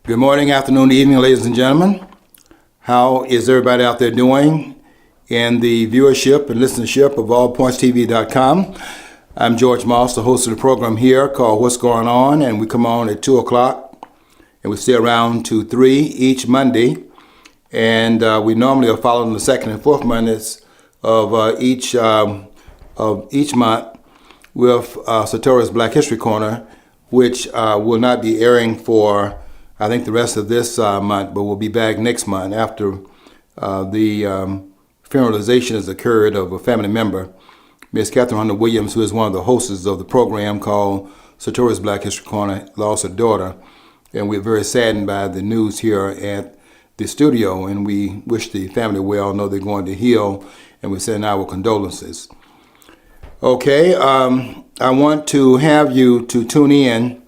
Good morning, afternoon, evening, ladies and gentlemen. How is everybody out there doing in the viewership and listenership of allpointstv.com? I'm George Moss, the host of the program here called What's Going On, and we come on at 2 o'clock and we stay around to 3 each Monday. And we normally are following the second and fourth Mondays of each month with Sartorius Black History Corner, which will not be airing for I think the rest of this month, but we'll be back next month after the funeralization has occurred of a family member, Miss Catherine Hunter Williams, who is one of the hosts of the program called Sartorius Black History Corner, lost her daughter. And we're very saddened by the news here at the studio, and we wish the family well, know they're going to heal, and we send our condolences. Okay, I want to have you to tune in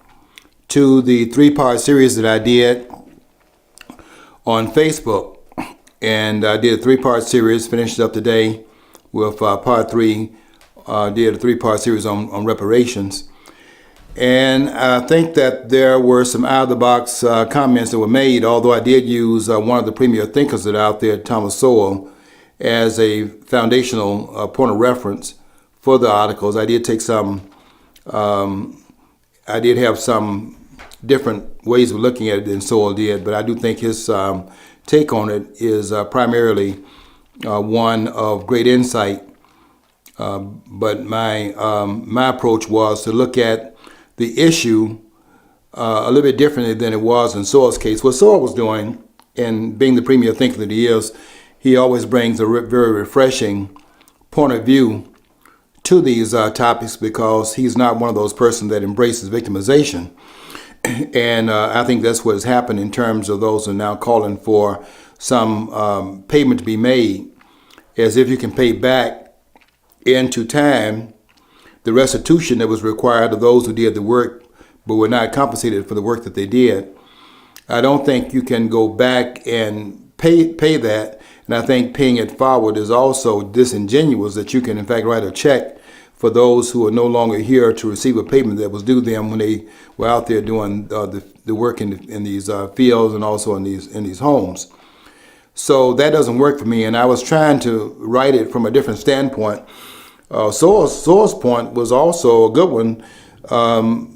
to the three-part series that I did on Facebook. And I did a three-part series, finished up today with part three. Did a three-part series on reparations. And I think that there were some out-of-the-box comments that were made, although I did use one of the premier thinkers that are out there, Thomas Sowell, as a foundational point of reference for the articles. I did take some I did have some different ways of looking at it than Sowell did, but I do think his take on it is primarily one of great insight. But my approach was to look at the issue a little bit differently than it was in Sowell's case. What Sowell was doing, and being the premier thinker that he is, he always brings a very refreshing point of view to these topics, because he's not one of those persons that embraces victimization. And I think that's what has happened in terms of those who are now calling for some payment to be made, as if you can pay back into time the restitution that was required of those who did the work but were not compensated for the work that they did. I don't think you can go back and pay that. And I think paying it forward is also disingenuous, that you can in fact write a check for those who are no longer here to receive a payment that was due them when they were out there doing the work in these fields and also in these homes. So that doesn't work for me, and I was trying to write it from a different standpoint. Sowell's point was also a good one,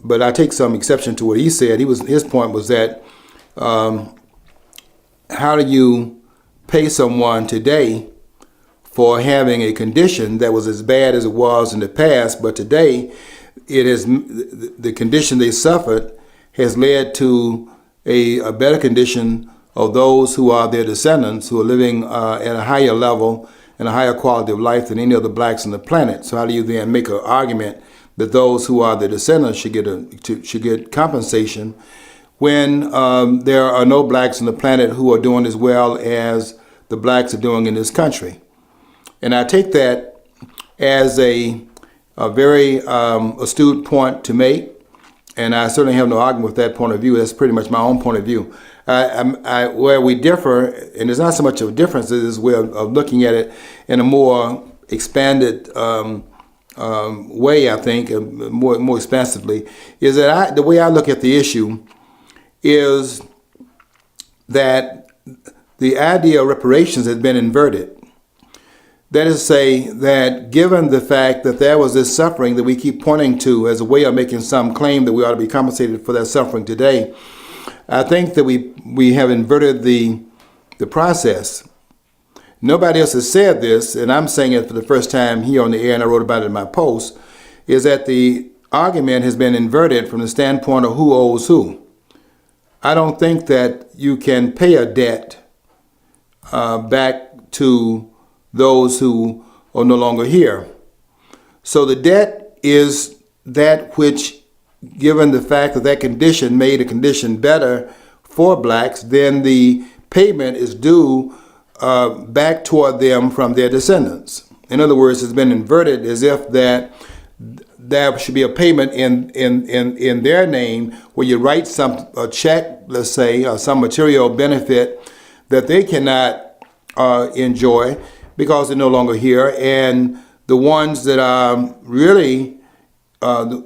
but I take some exception to what he said. His point was that how do you pay someone today for having a condition that was as bad as it was in the past, but today the condition they suffered has led to a better condition of those who are their descendants, who are living at a higher level and a higher quality of life than any other blacks on the planet. So how do you then make an argument that those who are their descendants should get compensation when there are no blacks on the planet who are doing as well as the blacks are doing in this country? And I take that as a very astute point to make, and I certainly have no argument with that point of view. That's pretty much my own point of view. Where we differ, and there's not so much of a difference, it is way of looking at it in a more expanded way, I think, and more expansively, is that the way I look at the issue is that the idea of reparations has been inverted. That is to say that given the fact that there was this suffering that we keep pointing to as a way of making some claim that we ought to be compensated for that suffering today, I think that we have inverted the process. Nobody else has said this, and I'm saying it for the first time here on the air, and I wrote about it in my post, is that the argument has been inverted from the standpoint of who owes who. I don't think that you can pay a debt back to those who are no longer here. So the debt is that which, given the fact that that condition made a condition better for blacks, then the payment is due back toward them from their descendants. In other words, it's been inverted as if that there should be a payment in their name, where you write a check, let's say, some material benefit that they cannot enjoy because they're no longer here, and the ones that are really the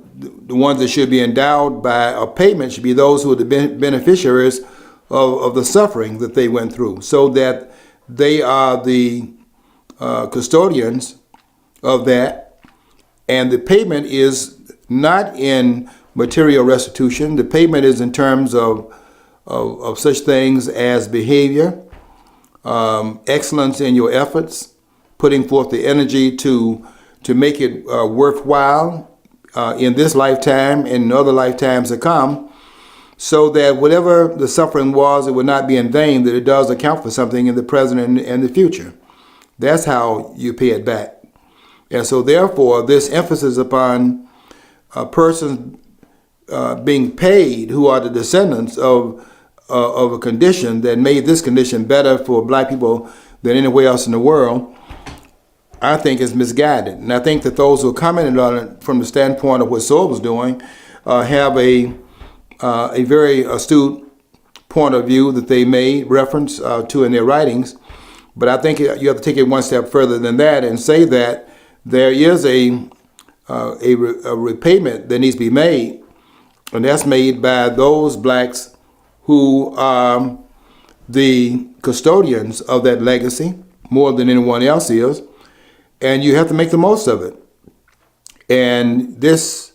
ones that should be endowed by a payment should be those who are the beneficiaries of the suffering that they went through, so that they are the custodians of that. And the payment is not in material restitution. The payment is in terms of such things as behavior, excellence in your efforts, putting forth the energy to make it worthwhile in this lifetime and in other lifetimes to come, so that whatever the suffering was, it would not be in vain, that it does account for something in the present and the future. That's how you pay it back. And so therefore, this emphasis upon persons being paid who are the descendants of a condition that made this condition better for black people than anywhere else in the world, I think is misguided. And I think that those who commented on it from the standpoint of what Sewell was doing have a very astute point of view that they made reference to in their writings. But I think you have to take it one step further than that and say that there is a repayment that needs to be made, and that's made by those blacks who are the custodians of that legacy more than anyone else is, and you have to make the most of it. And this,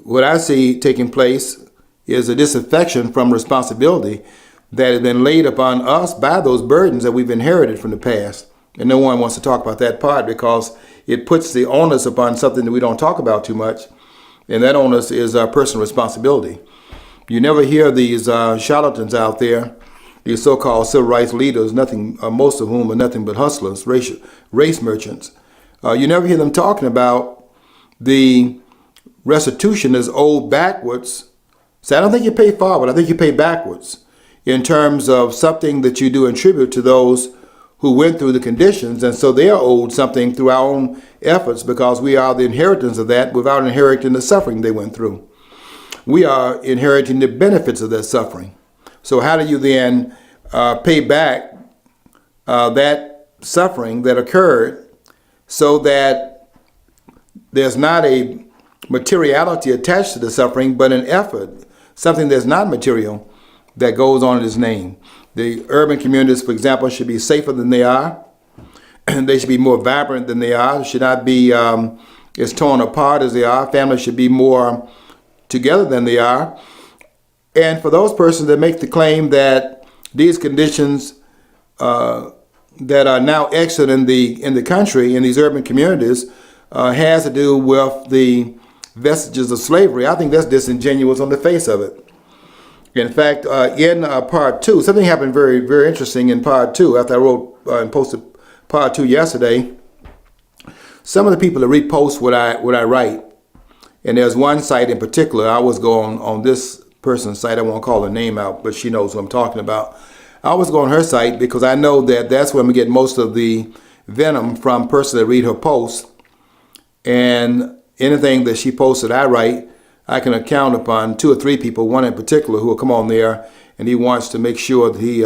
what I see taking place, is a disaffection from responsibility that has been laid upon us by those burdens that we've inherited from the past. And no one wants to talk about that part because it puts the onus upon something that we don't talk about too much, and that onus is our personal responsibility. You never hear these charlatans out there, these so-called civil rights leaders, most of whom are nothing but hustlers, race merchants. You never hear them talking about the restitution is owed backwards. So I don't think you pay forward, I think you pay backwards in terms of something that you do in tribute to those who went through the conditions, and so they are owed something through our own efforts because we are the inheritors of that without inheriting the suffering they went through. We are inheriting the benefits of that suffering. So how do you then pay back that suffering that occurred so that there's not a materiality attached to the suffering, but an effort, something that's not material, that goes on in its name. The urban communities, for example, should be safer than they are. They should be more vibrant than they are. They should not be as torn apart as they are. Families should be more together than they are. And for those persons that make the claim that these conditions that are now extant in the country, in these urban communities, has to do with the vestiges of slavery, I think that's disingenuous on the face of it. In fact, in part 2, something happened very, very interesting in part 2. After I wrote and posted part 2 yesterday, some of the people that repost what I write, and there's one site in particular, I was going on this person's site, I won't call her name out, but she knows who I'm talking about. I always go on her site because I know that that's where I'm going to get most of the venom from persons that read her posts. And anything that she posts that I write, I can account upon 2 or 3 people, one in particular, who will come on there and he wants to make sure that he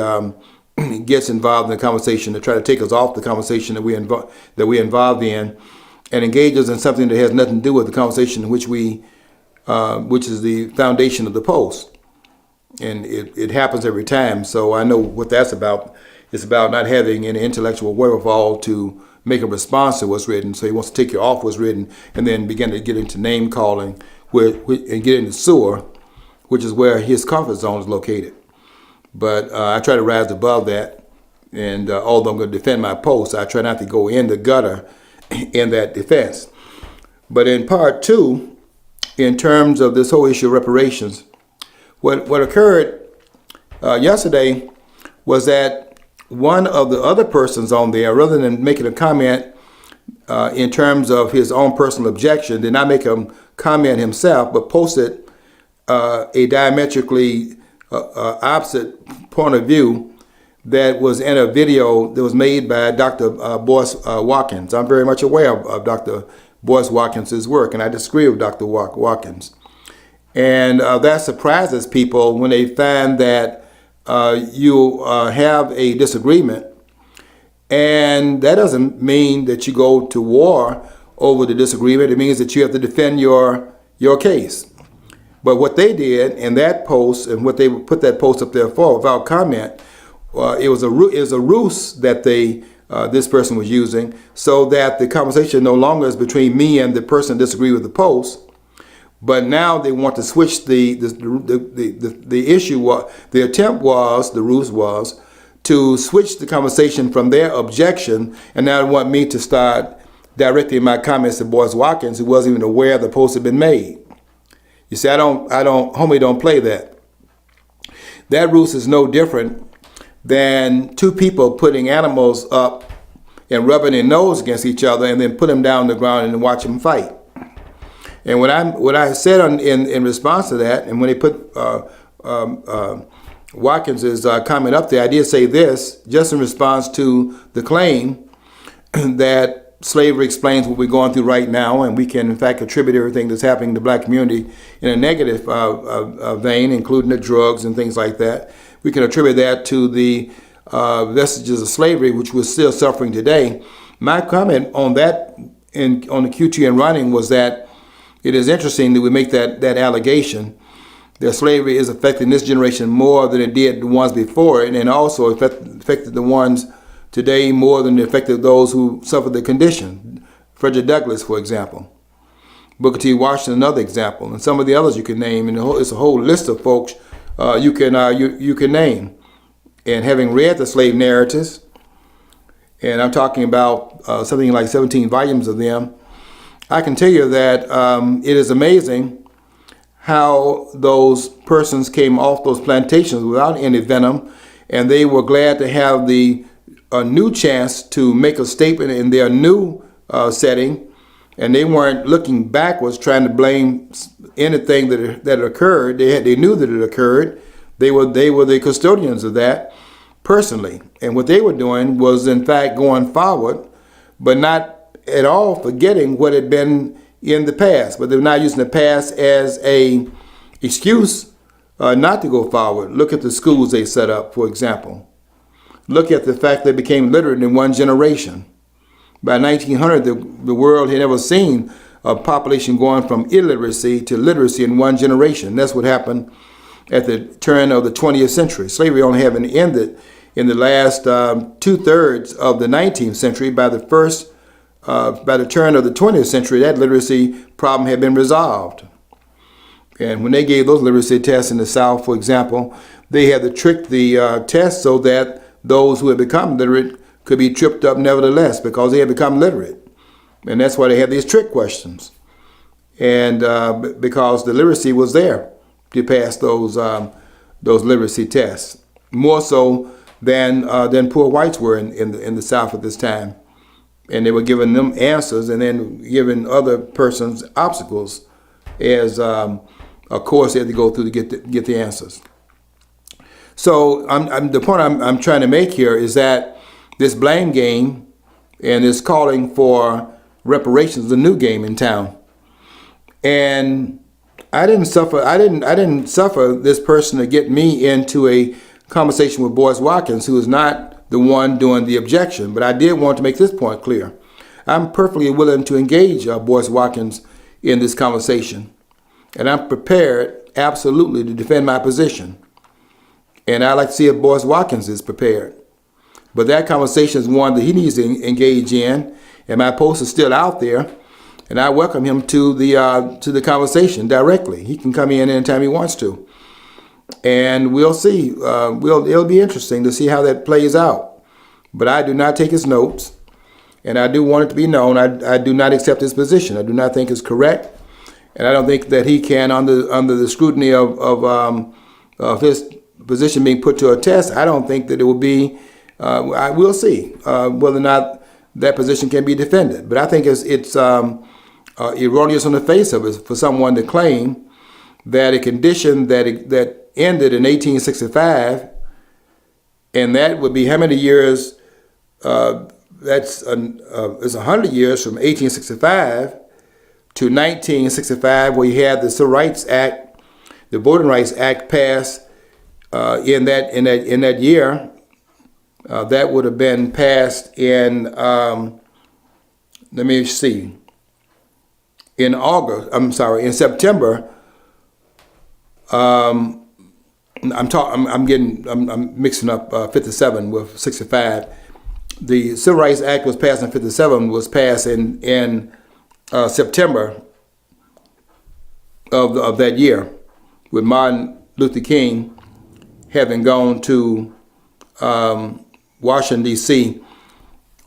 gets involved in the conversation to try to take us off the conversation that we're involved in and engages in something that has nothing to do with the conversation which is the foundation of the post. And it happens every time, so I know what that's about. It's about not having any intellectual wherewithal to make a response to what's written. So he wants to take you off what's written and then begin to get into name calling and get into sewer, which is where his comfort zone is located. But I try to rise above that, and although I'm going to defend my post, I try not to go in the gutter in that defense. But in part 2, in terms of this whole issue of reparations, what occurred yesterday was that one of the other persons on there, rather than making a comment in terms of his own personal objection, did not make a comment himself, but posted a diametrically opposite point of view that was in a video that was made by Dr. Boyce Watkins. I'm very much aware of Dr. Boyce Watkins' work, and I disagree with Dr. Watkins. And that surprises people when they find that you have a disagreement, and that doesn't mean that you go to war over the disagreement. It means that you have to defend your case. But what they did in that post, and what they put that post up there for, without comment, it was a ruse that this person was using, so that the conversation no longer is between me and the person that disagreed with the post. But now they want to switch the issue. The attempt was, the ruse was, to switch the conversation from their objection, and now they want me to start directing my comments to Boyce Watkins, who wasn't even aware the post had been made. You see, homie, don't play that. That ruse is no different than two people putting animals up and rubbing their nose against each other, and then put them down on the ground and watch them fight. And what I said in response to that, and when they put Watkins' comment up there, I did say this, just in response to the claim that slavery explains what we're going through right now, and we can in fact attribute everything that's happening to the black community in a negative vein, including the drugs and things like that. We can attribute that to the vestiges of slavery, which we're still suffering today. My comment on that, on the QT and running, was that it is interesting that we make that allegation that slavery is affecting this generation more than it did the ones before it, and also affected the ones today more than it affected those who suffered the condition. Frederick Douglass, for example. Booker T. Washington, another example, and some of the others you can name, and it's a whole list of folks you can name. And having read the slave narratives, and I'm talking about something like 17 volumes of them, I can tell you that it is amazing how those persons came off those plantations without any venom, and they were glad to have a new chance to make a statement in their new setting, and they weren't looking backwards trying to blame anything that occurred. They knew that it occurred. They were the custodians of that personally, and what they were doing was in fact going forward, but not at all forgetting what had been in the past. But they're not using the past as a excuse not to go forward. Look at the schools they set up, for example. Look at the fact they became literate in one generation. By 1900, the world had never seen a population going from illiteracy to literacy in one generation. That's what happened at the turn of the 20th century. Slavery only having ended in the last 2/3 of the 19th century. By the turn of the 20th century, that literacy problem had been resolved. And when they gave those literacy tests in the South, for example, they had to trick the test so that those who had become literate could be tripped up nevertheless, because they had become literate. And that's why they had these trick questions. And because the literacy was there to pass those literacy tests, more so than poor whites were in the South at this time. And they were giving them answers and then giving other persons obstacles as a course they had to go through to get the answers. So the point I'm trying to make here is that this blame game and this calling for reparations is a new game in town. And I didn't suffer this person to get me into a conversation with Boyce Watkins, who is not the one doing the objection. But I did want to make this point clear. I'm perfectly willing to engage Boyce Watkins in this conversation. And I'm prepared, absolutely, to defend my position. And I'd like to see if Boyce Watkins is prepared. But that conversation is one that he needs to engage in. And my post is still out there. And I welcome him to the conversation directly. He can come in anytime he wants to. And we'll see. It'll be interesting to see how that plays out. But I do not take his notes. And I do want it to be known, I do not accept his position. I do not think it's correct. And I don't think that he can, under the scrutiny of his position being put to a test, I don't think that it will be, I will see whether or not that position can be defended. But I think it's erroneous on the face of it for someone to claim that a condition that ended in 1865, and that would be how many years? It's 100 years from 1865 to 1965, where you had the Civil Rights Act, the Voting Rights Act passed in that year. That would have been passed in let me see, in September I'm mixing up 57 with 65. The Civil Rights Act was passed in 57, was passed in September of that year, with Martin Luther King having gone to Washington, D.C.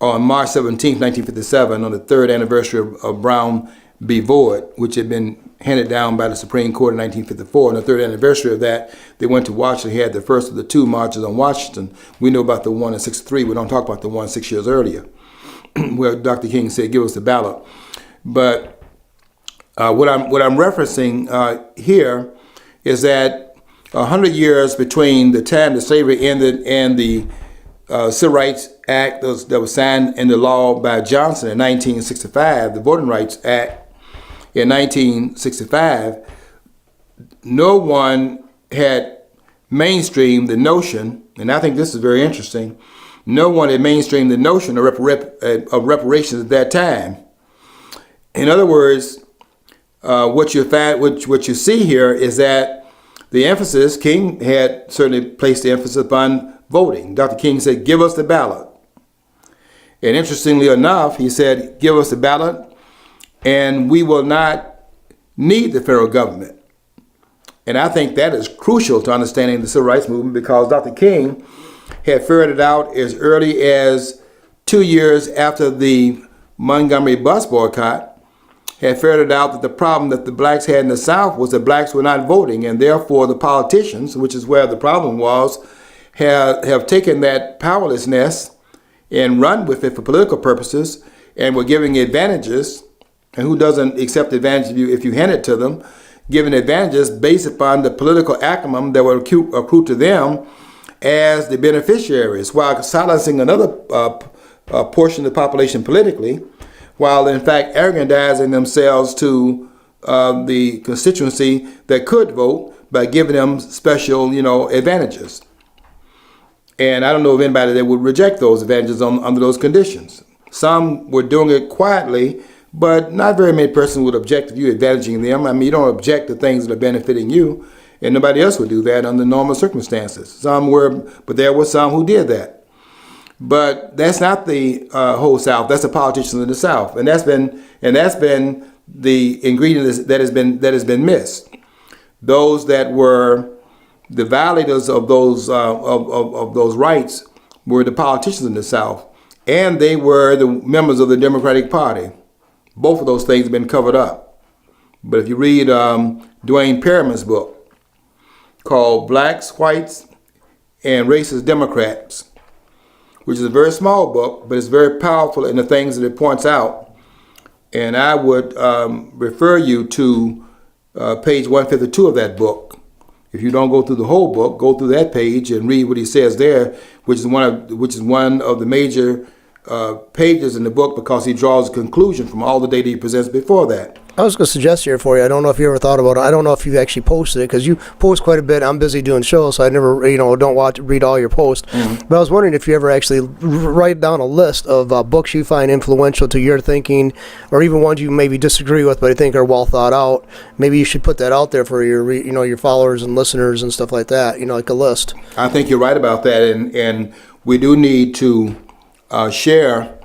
on March 17, 1957, on the third anniversary of Brown v. Board, which had been handed down by the Supreme Court in 1954. On the third anniversary of that, they went to Washington, had the first of the two marches on Washington. We know about the one in 63. We don't talk about the one 6 years earlier, where Dr. King said, give us the ballot. But what I'm referencing here is that 100 years between the time the slavery ended and the Civil Rights Act that was signed into law by Johnson in 1965, the Voting Rights Act in 1965, no one had mainstreamed the notion, and I think this is very interesting, no one had mainstreamed the notion of reparations at that time. In other words, what you see here is that the emphasis, King had certainly placed the emphasis upon voting. Dr. King said, give us the ballot. And interestingly enough, he said, give us the ballot and we will not need the federal government. And I think that is crucial to understanding the civil rights movement, because Dr. King had ferreted out as early as 2 years after the Montgomery bus boycott, had ferreted out that the problem that the blacks had in the South was that blacks were not voting, and therefore the politicians, which is where the problem was, have taken that powerlessness and run with it for political purposes, and were giving advantages. And who doesn't accept advantage if you hand it to them, giving advantages based upon the political acumen that will accrue to them as the beneficiaries, while silencing another portion of the population politically, while in fact aggrandizing themselves to the constituency that could vote by giving them special, advantages. And I don't know of anybody that would reject those advantages under those conditions. Some were doing it quietly, but not very many persons would object to you advantaging them. I mean, you don't object to things that are benefiting you, and nobody else would do that under normal circumstances. Some were, but there were some who did that. But that's not the whole South. That's the politicians in the South, and that's been the ingredient that has been missed. Those that were the violators of those rights were the politicians in the South, and they were the members of the Democratic Party. Both of those things have been covered up. But if you read Dwayne Perriman's book called Blacks, Whites, and Racist Democrats, which is a very small book, but it's very powerful in the things that it points out. And I would refer you to page 152 of that book. If you don't go through the whole book, go through that page and read what he says there, which is one of the major pages in the book, because he draws a conclusion from all the data he presents before that. I was going to suggest here for you, I don't know if you ever thought about it. I don't know if you've actually posted it, because you post quite a bit. I'm busy doing shows, so I never, don't read all your posts. Mm-hmm. But I was wondering if you ever actually write down a list of books you find influential to your thinking, or even ones you maybe disagree with, but I think are well thought out. Maybe you should put that out there for your followers and listeners and stuff like that. Like a list. I think you're right about that, and we do need to share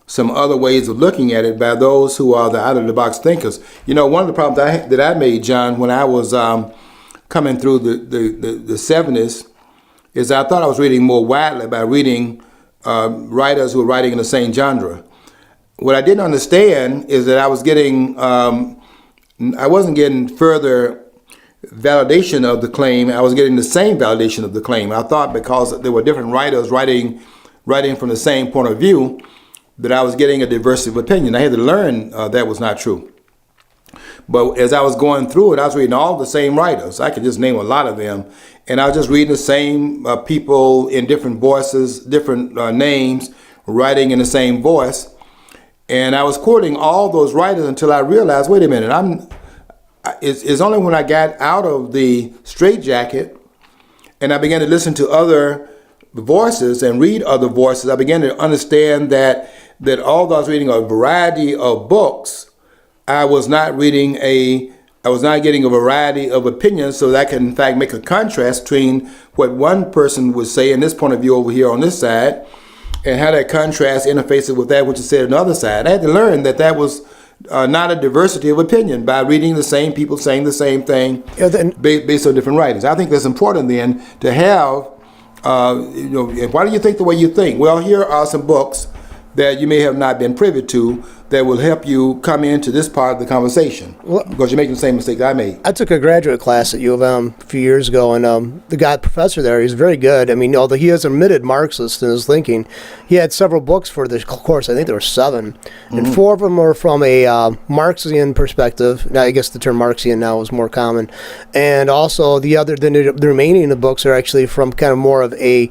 some other ways of looking at it by those who are the out-of-the-box thinkers. One of the problems that I made, John, when I was coming through the 70s, is I thought I was reading more widely by reading writers who were writing in the same genre. What I didn't understand is that I wasn't getting further validation of the claim. I was getting the same validation of the claim. I thought because there were different writers writing from the same point of view, that I was getting a diversity of opinion. I had to learn that was not true. But as I was going through it, I was reading all the same writers. I could just name a lot of them. And I was just reading the same people in different voices, different names, writing in the same voice. And I was quoting all those writers until I realized, wait a minute, it's only when I got out of the straitjacket and I began to listen to other voices and read other voices, I began to understand that although I was reading a variety of books, I was not reading a I was not getting a variety of opinions so that I can, in fact, make a contrast between what one person would say in this point of view over here on this side and how that contrast interfaces with that which is said on the other side. I had to learn that that was not a diversity of opinion by reading the same people saying the same thing based on different writings. I think that's important then to have, why do you think the way you think? Well, here are some books that you may have not been privy to that will help you come into this part of the conversation, because you're making the same mistake I made. I took a graduate class at U of M a few years ago, and the professor there, he's very good. I mean, although he is an admitted Marxist in his thinking, he had several books for the course. I think there were 7, and 4 of them were from a Marxian perspective. Now, I guess the term Marxian now is more common, and also the remaining of the books are actually from kind of more of a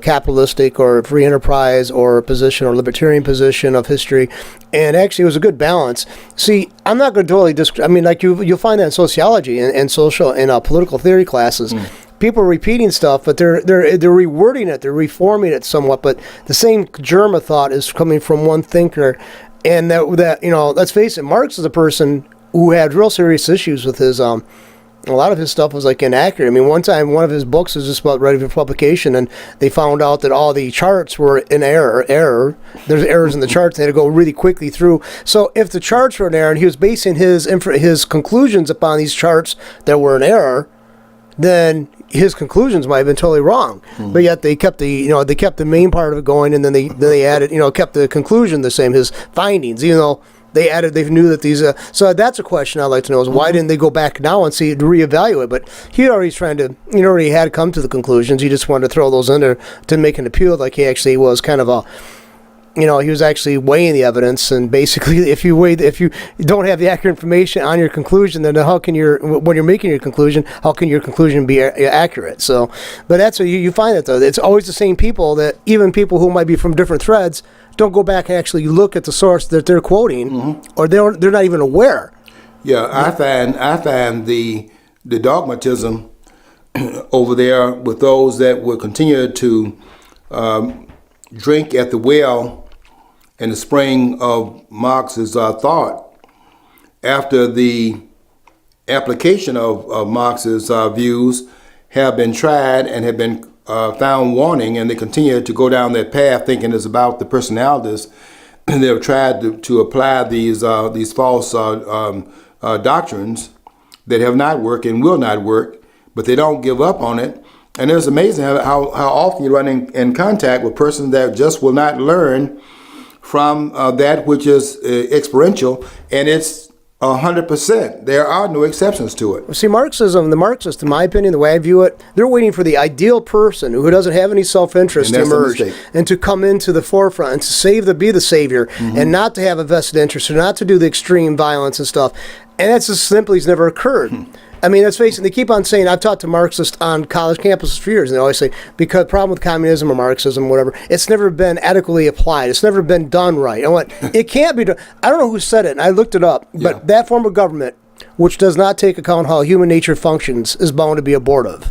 capitalistic or free enterprise or position or libertarian position of history. And actually it was a good balance. See, I'm not going to totally I mean, like you'll find that in sociology and social and political theory classes. People are repeating stuff, but they're rewording it, they're reforming it somewhat, but the same germ of thought is coming from one thinker. And that let's face it, Marx is a person who had real serious issues with his a lot of his stuff was like inaccurate. I mean, one time one of his books was just about ready for publication, and they found out that all the charts were in error. There's errors in the charts. They had to go really quickly through. So if the charts were in error, and he was basing his conclusions upon these charts that were in error, then his conclusions might have been totally wrong. But yet they kept the main part of it going, and then they added, kept the conclusion the same, his findings, they knew that these, so that's a question I'd like to know is why didn't they go back now and see to reevaluate? But he already had come to the conclusions. He just wanted to throw those in there to make an appeal, like he actually was kind of he was actually weighing the evidence. And basically, if you don't have the accurate information on your conclusion, then when you're making your conclusion, how can your conclusion be accurate? So, but that's what you find that though. It's always the same people, that even people who might be from different threads don't go back and actually look at the source that they're quoting, or they're not even aware. Yeah, I find the dogmatism over there with those that will continue to drink at the well in the spring of Marx's thought after the application of Marx's views have been tried and have been found wanting, and they continue to go down that path thinking it's about the personalities, and they've tried to apply these false doctrines that have not worked and will not work, but they don't give up on it. And it's amazing how often you run in contact with persons that just will not learn from that which is experiential, and it's 100%. There are no exceptions to it. See, the Marxists, in my opinion, the way I view it, they're waiting for the ideal person who doesn't have any self-interest to emerge and to come into the forefront and to be the savior, and not to have a vested interest, or not to do the extreme violence and stuff. And that's just simply has never occurred. I mean, let's face it, they keep on saying, I've talked to Marxists on college campuses for years, and they always say, because the problem with communism or Marxism or whatever, it's never been adequately applied. It's never been done right. And it can't be done. I don't know who said it, and I looked it up, but that form of government, which does not take account how human nature functions, is bound to be abortive.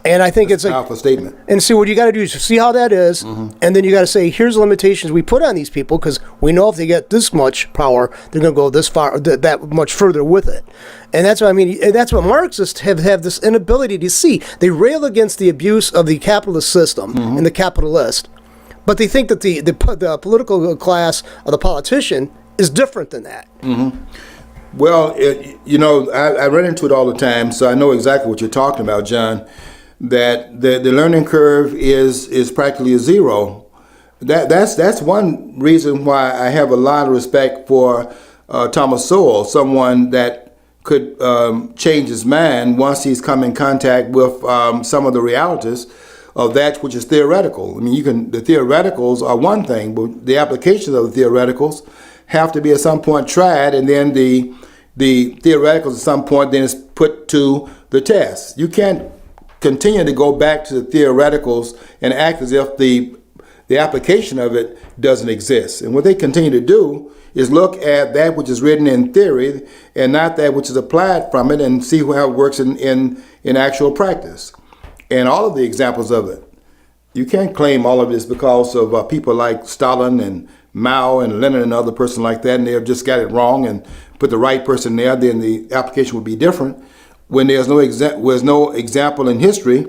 And I think it's a powerful statement. And see, what you got to do is see how that is, and then you got to say, here's the limitations we put on these people, because we know if they get this much power, they're going to go this far, that much further with it. And that's what I mean. And that's what Marxists have this inability to see. They rail against the abuse of the capitalist system and the capitalist, but they think that the political class of the politician is different than that. Well, I run into it all the time, so I know exactly what you're talking about, John. That the learning curve is practically a zero. That's one reason why I have a lot of respect for Thomas Sowell, someone that could change his mind once he's come in contact with some of the realities of that which is theoretical. I mean, the theoreticals are one thing, but the applications of the theoreticals have to be at some point tried, and then the theoreticals at some point then is put to the test. You can't continue to go back to the theoreticals and act as if the application of it doesn't exist. And what they continue to do is look at that which is written in theory and not that which is applied from it, and see how it works in actual practice. And all of the examples of it, you can't claim all of this because of people like Stalin and Mao and Lenin and other person like that, and they've just got it wrong. And put the right person there, then the application would be different. When there's no example in history,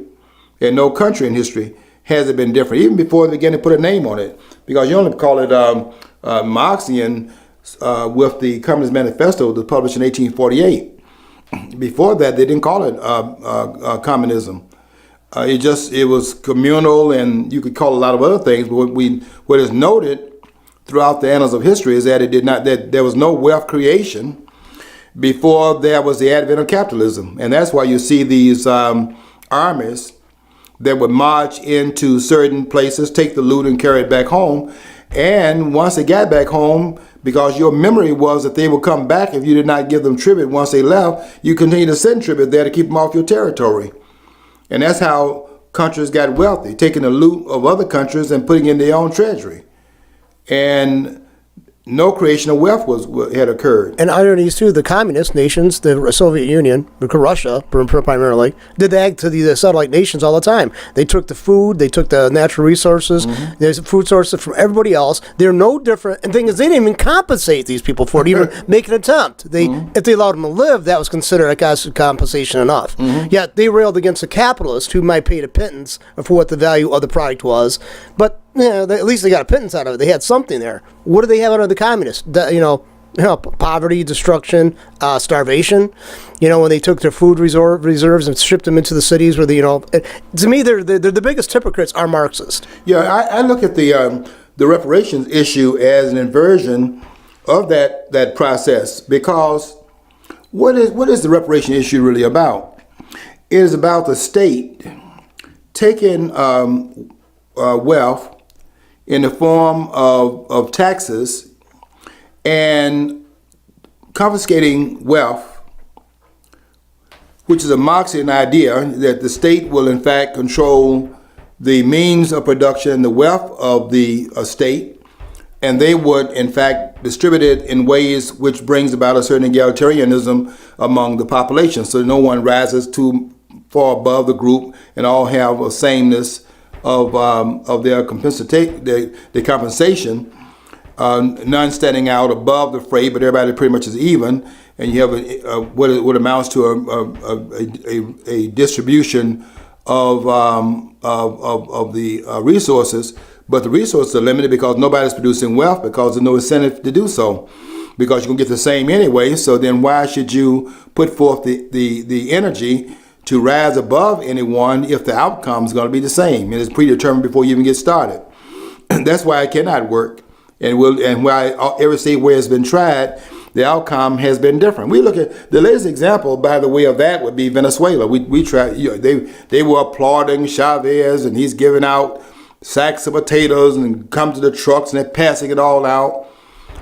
and no country in history has it been different, even before they began to put a name on it, because you only call it Marxian with the Communist Manifesto that was published in 1848. Before that, they didn't call it communism. It was communal, and you could call it a lot of other things. But what is noted throughout the annals of history is that that there was no wealth creation before there was the advent of capitalism, and that's why you see these armies that would march into certain places, take the loot, and carry it back home. And once they got back home, because your memory was that they would come back if you did not give them tribute once they left, you continue to send tribute there to keep them off your territory. And that's how countries got wealthy, taking the loot of other countries and putting it in their own treasury. And no creation of wealth had occurred. And underneath too, the communist nations, the Soviet Union, Russia primarily, did that to the satellite nations all the time. They took the food, they took the natural resources, there's food sources from everybody else. They're no different. And the thing is, they didn't even compensate these people for it, even make an attempt. If they allowed them to live, that was considered, I guess, compensation enough. Yet they railed against the capitalists who might pay a pittance for what the value of the product was. But at least they got a pittance out of it. They had something there. What do they have out of the communists? Poverty, destruction, starvation. When they took their food reserves and shipped them into the cities where to me, they're the biggest hypocrites are Marxist. Yeah, I look at the reparations issue as an inversion of that process, because what is the reparation issue really about? It is about the state taking wealth in the form of taxes and confiscating wealth, which is a Marxian idea that the state will in fact control the means of production, the wealth of the state, and they would in fact distribute it in ways which brings about a certain egalitarianism among the population, so no one rises too far above the group and all have a sameness of their compensation, none standing out above the fray, but everybody pretty much is even, and you have what amounts to a distribution of the resources, but the resources are limited because nobody's producing wealth, because there's no incentive to do so, because you're going to get the same anyway. So then why should you put forth the energy to rise above anyone if the outcome is going to be the same? It is predetermined before you even get started. That's why it cannot work. And why every state where it's been tried, the outcome has been different. We look at the latest example, by the way, of that would be Venezuela. We tried. They were applauding Chavez, and he's giving out sacks of potatoes and come to the trucks, and they're passing it all out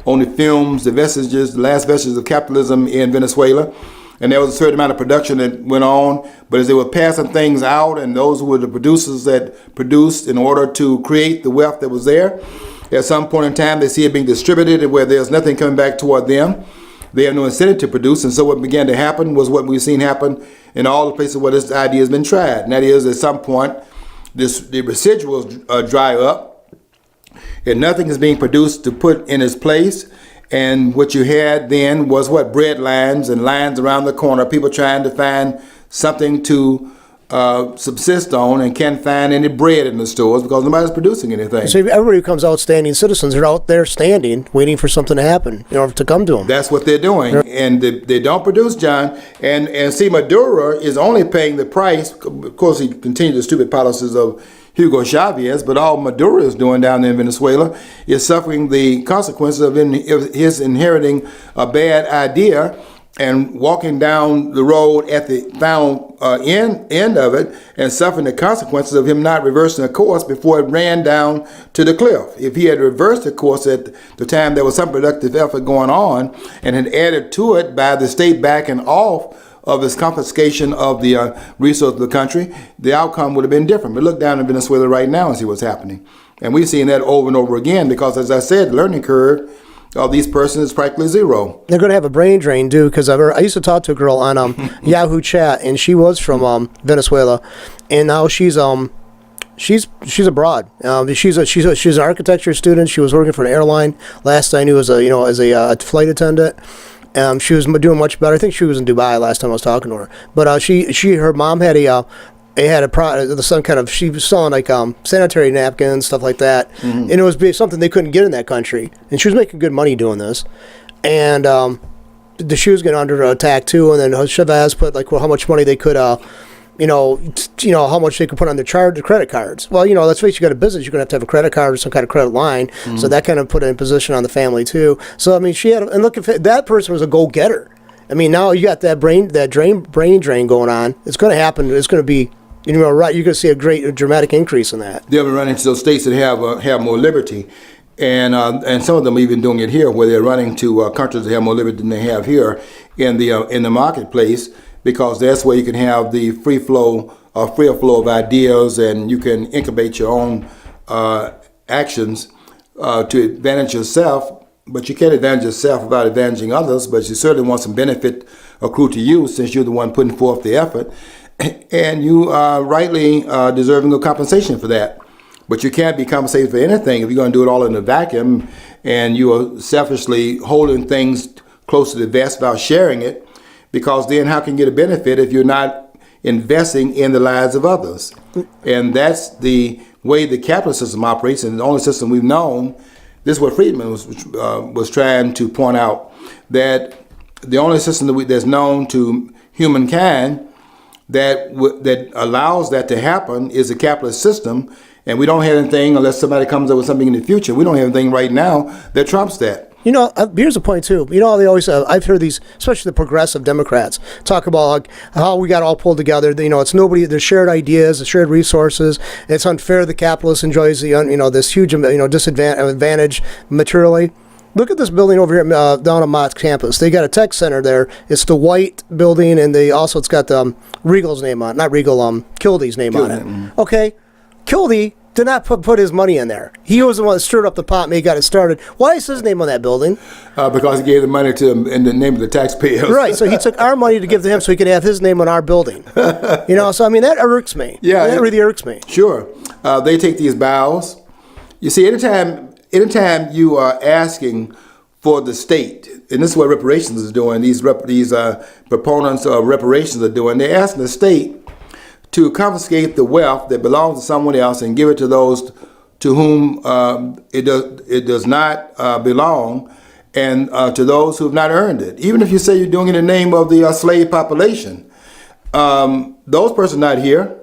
on the films, the last vestiges of capitalism in Venezuela. And there was a certain amount of production that went on, but as they were passing things out, and those who were the producers that produced in order to create the wealth that was there, at some point in time they see it being distributed where there's nothing coming back toward them. They have no incentive to produce, and so what began to happen was what we've seen happen in all the places where this idea has been tried. And that is, at some point, the residuals dry up, and nothing is being produced to put in its place. And what you had then was bread lines and lines around the corner, people trying to find something to subsist on and can't find any bread in the stores because nobody's producing anything. So everybody who comes out, standing citizens, are out there standing, waiting for something to happen, to come to them. That's what they're doing. And they don't produce, John. And see, Maduro is only paying the price. Of course, he continued the stupid policies of Hugo Chavez, but all Maduro is doing down there in Venezuela is suffering the consequences of his inheriting a bad idea and walking down the road at the final end of it and suffering the consequences of him not reversing the course before it ran down to the cliff. If he had reversed the course at the time, there was some productive effort going on, and had added to it by the state backing off of its confiscation of the resources of the country, the outcome would have been different. But look down in Venezuela right now and see what's happening. And we've seen that over and over again because, as I said, the learning curve of these persons is practically zero. They're going to have a brain drain, too, because I used to talk to a girl on Yahoo Chat, and she was from Venezuela, and now she's abroad. She's an architecture student. She was working for an airline. Last I knew, as a flight attendant. She was doing much better. I think she was in Dubai last time I was talking to her. But her mom had she was selling like sanitary napkins, stuff like that, and it was something they couldn't get in that country. And she was making good money doing this, and she was getting under attack too. And then Chavez put how much money they could. How much they could put on their credit cards. Well, let's face it, you got a business, you're going to have a credit card or some kind of credit line. So that kind of put it in position on the family too. So, I mean, and look, if that person was a go-getter. I mean, now you got that brain drain going on. It's going to happen. It's going to be, right. You're going to see a dramatic increase in that. They'll be running to those states that have more liberty. And some of them even doing it here, where they're running to countries that have more liberty than they have here in the marketplace, because that's where you can have the freer flow of ideas, and you can incubate your own actions to advantage yourself. But you can't advantage yourself without advantaging others, but you certainly want some benefit accrue to you, since you're the one putting forth the effort, and you are rightly deserving of compensation for that. But you can't be compensated for anything if you're going to do it all in a vacuum, and you are selfishly holding things close to the vest without sharing it. Because then how can you get a benefit if you're not investing in the lives of others? And that's the way the capitalist system operates, and the only system we've known. This is what Friedman was trying to point out, that the only system that's known to humankind that allows that to happen is the capitalist system. And we don't have anything, unless somebody comes up with something in the future, we don't have anything right now that trumps that. Here's the point too. They always I've heard these, especially the progressive Democrats, talk about how we got all pulled together. It's nobody. There's shared ideas, there's shared resources. It's unfair the capitalist enjoys this huge disadvantage materially. Look at this building over here down on Mott's campus. They got a tech center there. It's the white building, and it's got Regal's name on it. Not Regal, Kilde's name on it. Mm-hmm. Okay, Kilde did not put his money in there. He was the one that stirred up the pot and he got it started. Why is his name on that building? Because he gave the money to him in the name of the taxpayers. Right, so he took our money to give to him so he could have his name on our building. So I mean, that irks me. Yeah, that really irks me. Sure. They take these bows. You see, anytime you are asking for the state, and this is what reparations is doing, these proponents of reparations are doing, they're asking the state to confiscate the wealth that belongs to someone else and give it to those to whom it does not belong, and to those who have not earned it. Even if you say you're doing it in the name of the slave population, those persons are not here,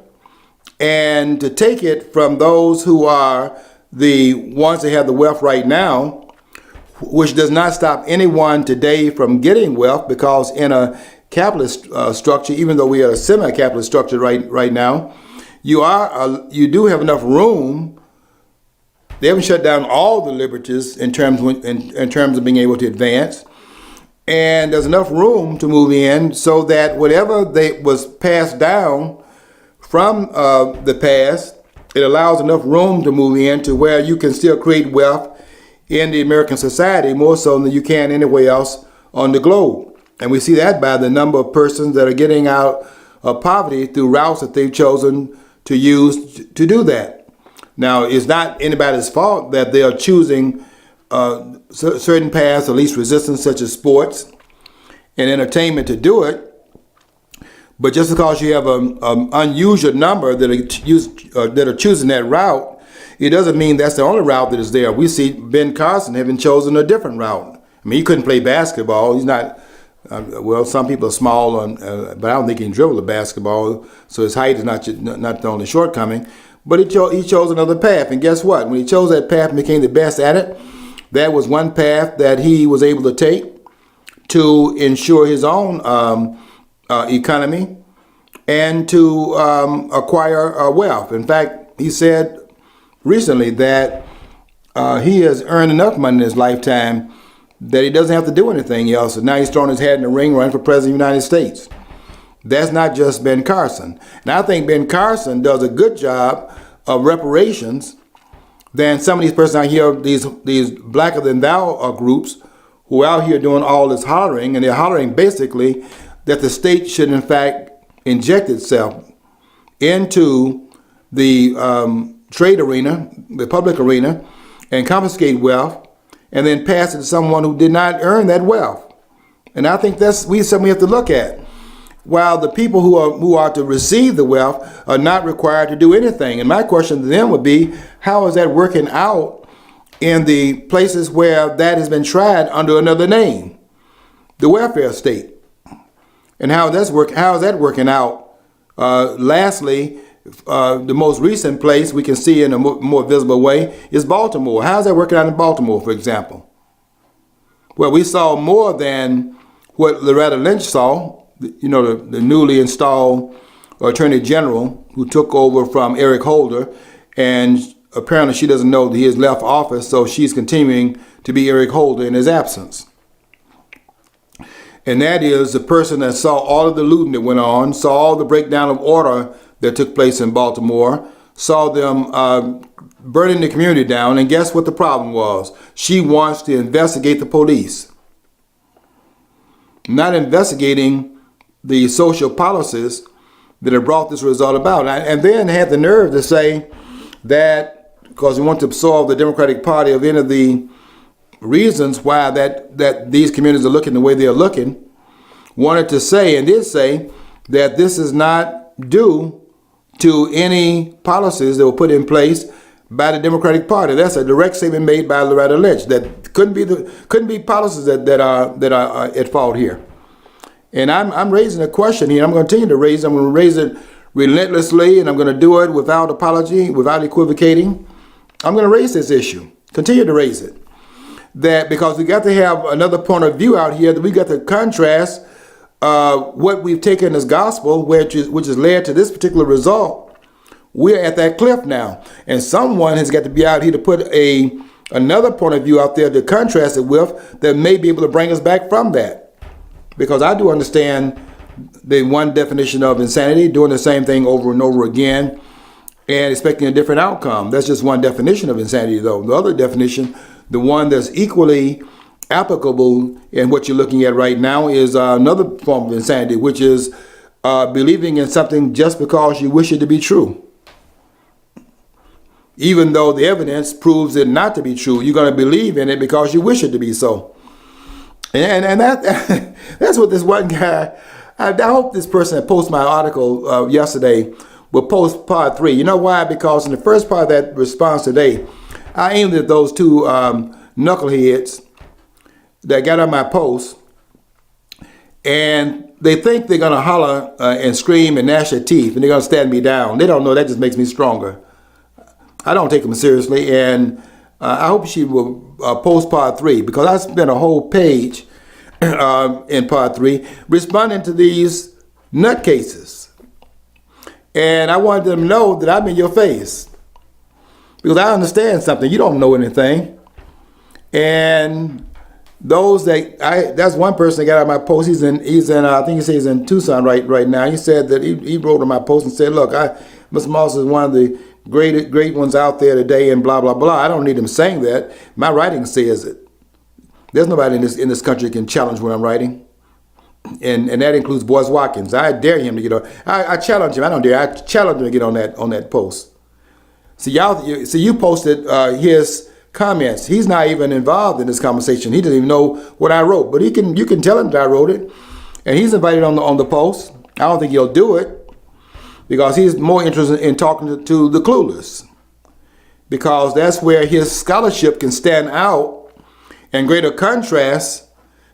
and to take it from those who are the ones that have the wealth right now, which does not stop anyone today from getting wealth, because in a capitalist structure, even though we are a semi-capitalist structure right now, you do have enough room. They haven't shut down all the liberties in terms of being able to advance, and there's enough room to move in so that whatever was passed down from the past, it allows enough room to move in to where you can still create wealth in the American society more so than you can anywhere else on the globe. And we see that by the number of persons that are getting out of poverty through routes that they've chosen to use to do that. Now, it's not anybody's fault that they are choosing certain paths of least resistance, such as sports and entertainment, to do it. But just because you have an unusual number that are choosing that route, it doesn't mean that's the only route that is there. We see Ben Carson having chosen a different route. I mean, he couldn't play basketball. He's not. Some people are small, but I don't think he can dribble a basketball, so his height is not the only shortcoming. But he chose another path, and guess what? When he chose that path and became the best at it, that was one path that he was able to take to ensure his own economy and to acquire wealth. In fact, he said recently that he has earned enough money in his lifetime that he doesn't have to do anything else. And now he's throwing his hat in the ring, running for president of the United States. That's not just Ben Carson. And I think Ben Carson does a good job of reparations than some of these persons out here, these blacker than thou groups, who are out here doing all this hollering, and they're hollering basically that the state should in fact inject itself into the trade arena, the public arena, and confiscate wealth, and then pass it to someone who did not earn that wealth. And I think that's something we have to look at. While the people who are to receive the wealth are not required to do anything. And my question to them would be, how is that working out in the places where that has been tried under another name, the welfare state? And how is that working out? Lastly, the most recent place we can see in a more visible way is Baltimore. How's that working out in Baltimore, for example? Well, we saw more than what Loretta Lynch saw, the newly installed Attorney General who took over from Eric Holder, and apparently she doesn't know that he has left office, so she's continuing to be Eric Holder in his absence. And that is the person that saw all of the looting that went on, saw all the breakdown of order that took place in Baltimore, saw them burning the community down, and guess what the problem was? She wants to investigate the police. Not investigating the social policies that have brought this result about. And then had the nerve to say that because we want to absolve the Democratic Party of any of the reasons why that these communities are looking the way they are looking, wanted to say and did say that this is not due to any policies that were put in place by the Democratic Party. That's a direct statement made by Loretta Lynch. That couldn't be policies that are at fault here. And I'm raising a question here. I'm going to continue to raise it. I'm going to raise it relentlessly, and I'm going to do it without apology, without equivocating. I'm going to raise this issue. Continue to raise it. That because we got to have another point of view out here, that we got to contrast what we've taken as gospel, which has led to this particular result. We're at that cliff now, and someone has got to be out here to put another point of view out there to contrast it with that may be able to bring us back from that. Because I do understand the one definition of insanity, doing the same thing over and over again and expecting a different outcome. That's just one definition of insanity, though. The other definition, the one that's equally applicable in what you're looking at right now, is another form of insanity, which is believing in something just because you wish it to be true. Even though the evidence proves it not to be true, you're going to believe in it because you wish it to be so. And that's what this one guy, I hope this person that posted my article yesterday will post part 3. You know why? Because in the first part of that response today, I aimed at those two knuckleheads that got on my post, and they think they're going to holler and scream and gnash their teeth, and they're going to stand me down. They don't know that just makes me stronger. I don't take them seriously, and I hope she will post part 3, because I spent a whole page in part 3 responding to these nutcases. And I wanted them to know that I'm in your face, because I understand something. You don't know anything. And those that's one person that got out of my post. He's in I think he says he's in Tucson right now. He said that he wrote on my post and said, look, Mr. Moss is one of the great ones out there today, and blah, blah, blah. I don't need him saying that. My writing says it. There's nobody in this country that can challenge what I'm writing. And that includes Boyce Watkins. I dare him to get on. I challenge him. I don't dare. I challenge him to get on that post. See, you posted his comments. He's not even involved in this conversation. He doesn't even know what I wrote. But you can tell him that I wrote it. And he's invited on the post. I don't think he'll do it, because he's more interested in talking to the clueless, because that's where his scholarship can stand out in greater contrast,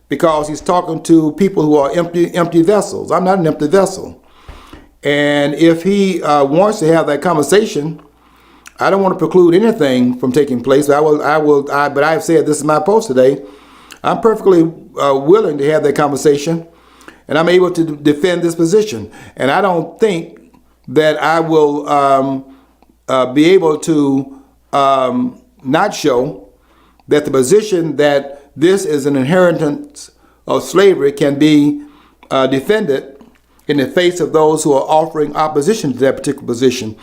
because he's talking to people who are empty vessels. I'm not an empty vessel. And if he wants to have that conversation, I don't want to preclude anything from taking place. But I've said, this is my post today, I'm perfectly willing to have that conversation, and I'm able to defend this position. And I don't think that I will be able to not show that the position that this is an inheritance of slavery can be defended in the face of those who are offering opposition to that particular position.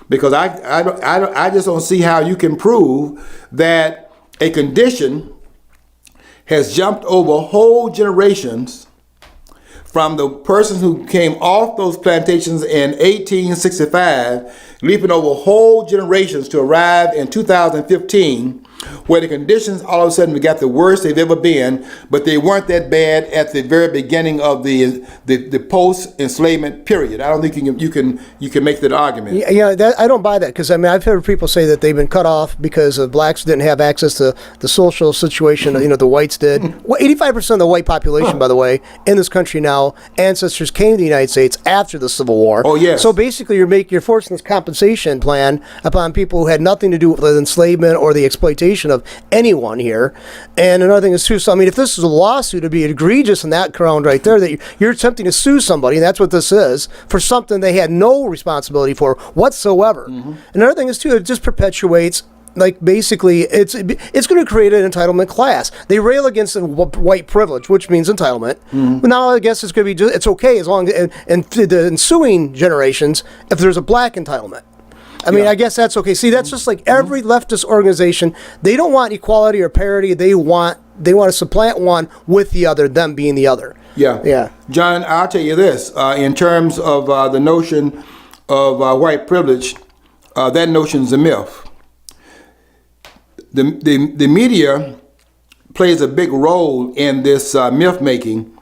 Because I just don't see how you can prove that a condition has jumped over whole generations, from the persons who came off those plantations in 1865, leaping over whole generations to arrive in 2015 where the conditions all of a sudden got the worst they've ever been, but they weren't that bad at the very beginning of the post-enslavement period. I don't think you can make that argument. Yeah, I don't buy that, because I mean, I've heard people say that they've been cut off because blacks didn't have access to the social situation the whites did. 85% of the white population, by the way, in this country now, ancestors came to the United States after the Civil War. Oh, yes. So basically, you're forcing this compensation plan upon people who had nothing to do with the enslavement or the exploitation of anyone here. And another thing is too, so I mean, if this is a lawsuit, it'd be egregious in that ground right there, that you're attempting to sue somebody, and that's what this is, for something they had no responsibility for whatsoever. Another thing is too, it just perpetuates, like, basically it's going to create an entitlement class. They rail against the white privilege, which means entitlement. But now I guess it's going to be it's okay as long as, and the ensuing generations, if there's a black entitlement. I mean, I guess that's okay. See, that's just like every leftist organization. They don't want equality or parity. They want to supplant one with the other, them being the other. Yeah. John, I'll tell you this. In terms of the notion of white privilege, that notion is a myth. The media plays a big role in this myth making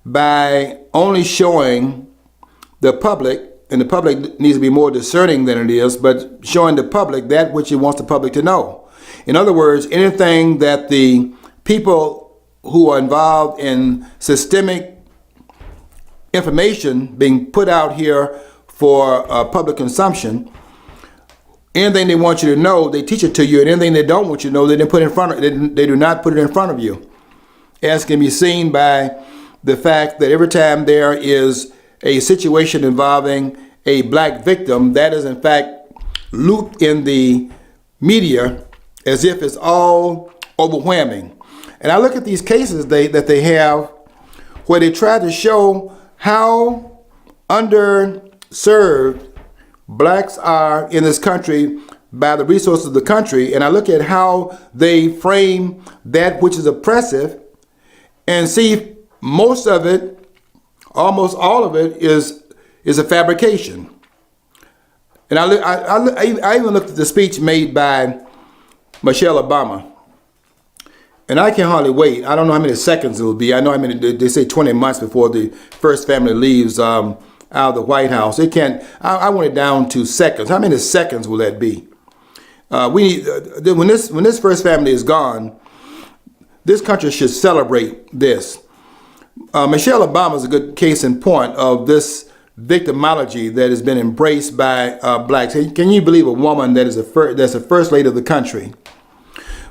by only showing the public, and the public needs to be more discerning than it is, but showing the public that which it wants the public to know. In other words, anything that the people who are involved in systemic information being put out here for public consumption, anything they want you to know, they teach it to you, and anything they don't want you to know, they do not put it in front of you. As can be seen by the fact that every time there is a situation involving a black victim, that is in fact looped in the media as if it's all overwhelming. And I look at these cases that they have where they try to show how underserved blacks are in this country by the resources of the country, and I look at how they frame that which is oppressive and see most of it, almost all of it, is a fabrication. And I even looked at the speech made by Michelle Obama, and I can hardly wait. I don't know how many seconds it will be. I know how many, they say 20 months before the first family leaves out of the White House. It can't. I want it down to seconds. How many seconds will that be? When this first family is gone, this country should celebrate this. Michelle Obama is a good case in point of this victimology that has been embraced by blacks. Can you believe a woman that's a first lady of the country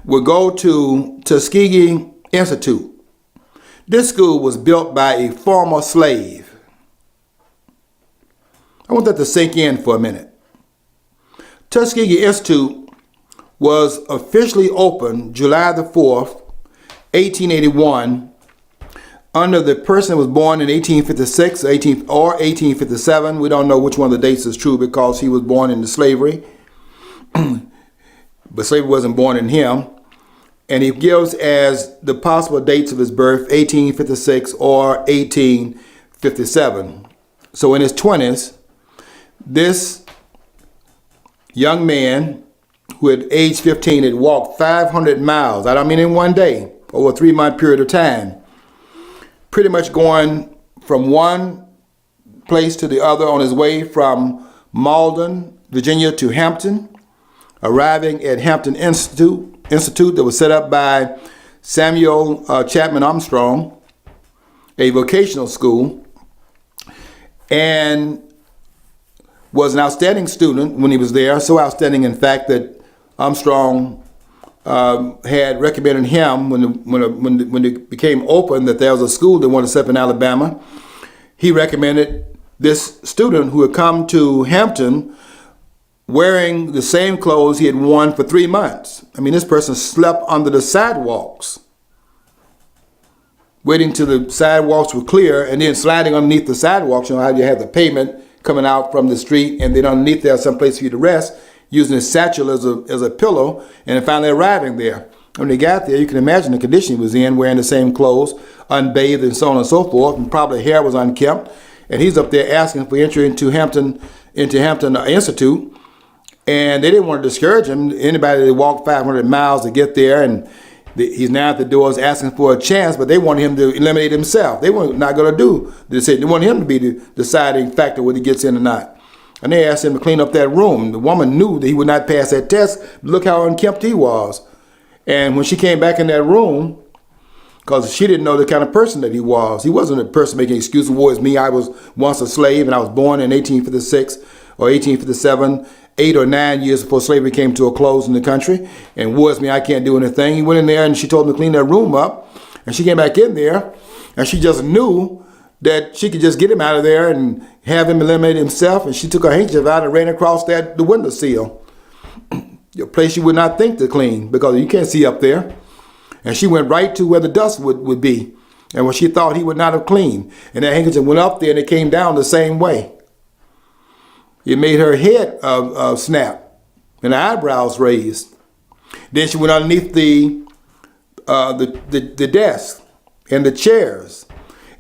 would go to Tuskegee Institute? This school was built by a former slave. I want that to sink in for a minute. Tuskegee Institute was officially opened July the 4th, 1881, under the person who was born in 1856 or 1857. We don't know which one of the dates is true because he was born into slavery, but slavery wasn't born in him. And he gives as the possible dates of his birth 1856 or 1857. So in his 20s, this young man who at age 15 had walked 500 miles, I don't mean in one day, over a 3-month period of time, pretty much going from one place to the other on his way from Malden, Virginia to Hampton, arriving at Hampton Institute that was set up by Samuel Chapman Armstrong, a vocational school, and was an outstanding student when he was there, so outstanding in fact that Armstrong had recommended him when it became open that there was a school they wanted to set up in Alabama. He recommended this student who had come to Hampton wearing the same clothes he had worn for 3 months. I mean, this person slept under the sidewalks, waiting till the sidewalks were clear, and then sliding underneath the sidewalks. You know how you have the pavement coming out from the street, and then underneath there some place for you to rest, using his satchel as a pillow, and then finally arriving there. When he got there, you can imagine the condition he was in, wearing the same clothes, unbathed, and so on and so forth, and probably hair was unkempt. And he's up there asking for entry into Hampton Institute. And they didn't want to discourage him. Anybody that walked 500 miles to get there, and he's now at the doors asking for a chance, but they wanted him to eliminate himself. They were not going to do the decision. They wanted him to be the deciding factor whether he gets in or not. And they asked him to clean up that room. The woman knew that he would not pass that test. Look how unkempt he was. And when she came back in that room, because she didn't know the kind of person that he wasn't a person making excuses. Woe is me, I was once a slave, and I was born in 1856 or 1857, 8 or 9 years before slavery came to a close in the country. And woe is me, I can't do anything. He went in there and she told him to clean that room up. And she came back in there, and she just knew that she could just get him out of there and have him eliminate himself. And she took her handkerchief out and ran across the windowsill, a place you would not think to clean because you can't see up there. And she went right to where the dust would be, and what she thought he would not have cleaned. And that handkerchief went up there, and it came down the same way. It made her head snap and her eyebrows raised. Then she went underneath the desk and the chairs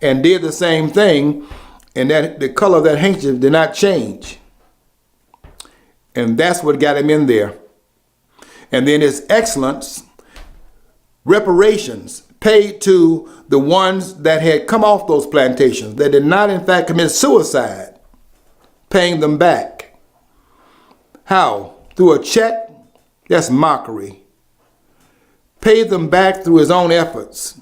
and did the same thing, and that the color of that handkerchief did not change. And that's what got him in there. And then his excellence, reparations paid to the ones that had come off those plantations, that did not in fact commit suicide, paying them back. How? Through a check? That's mockery. Paid them back through his own efforts.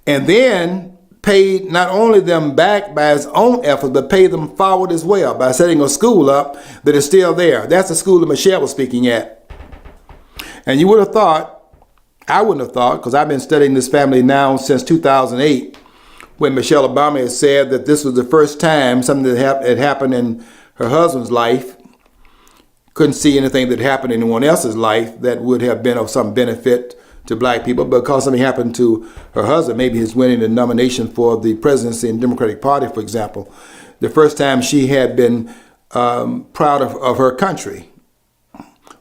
And then paid not only them back by his own efforts, but paid them forward as well by setting a school up that is still there. That's the school that Michelle was speaking at. And you would have thought, I wouldn't have thought, because I've been studying this family now since 2008, when Michelle Obama had said that this was the first time something that had happened in her husband's life. Couldn't see anything that happened in anyone else's life that would have been of some benefit to black people, but because something happened to her husband, maybe his winning the nomination for the presidency in the Democratic Party, for example, the first time she had been proud of her country.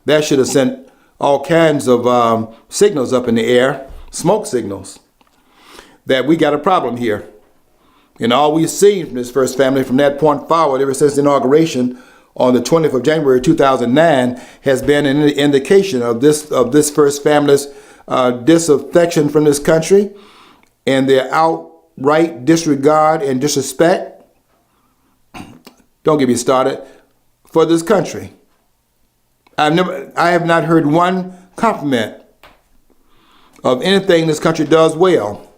That should have sent all kinds of signals up in the air, smoke signals, that we got a problem here. And all we've seen from this first family from that point forward, ever since the inauguration on the 20th of January 2009, has been an indication of this first family's disaffection from this country and their outright disregard and disrespect, don't get me started, for this country. I have not heard one compliment of anything this country does well.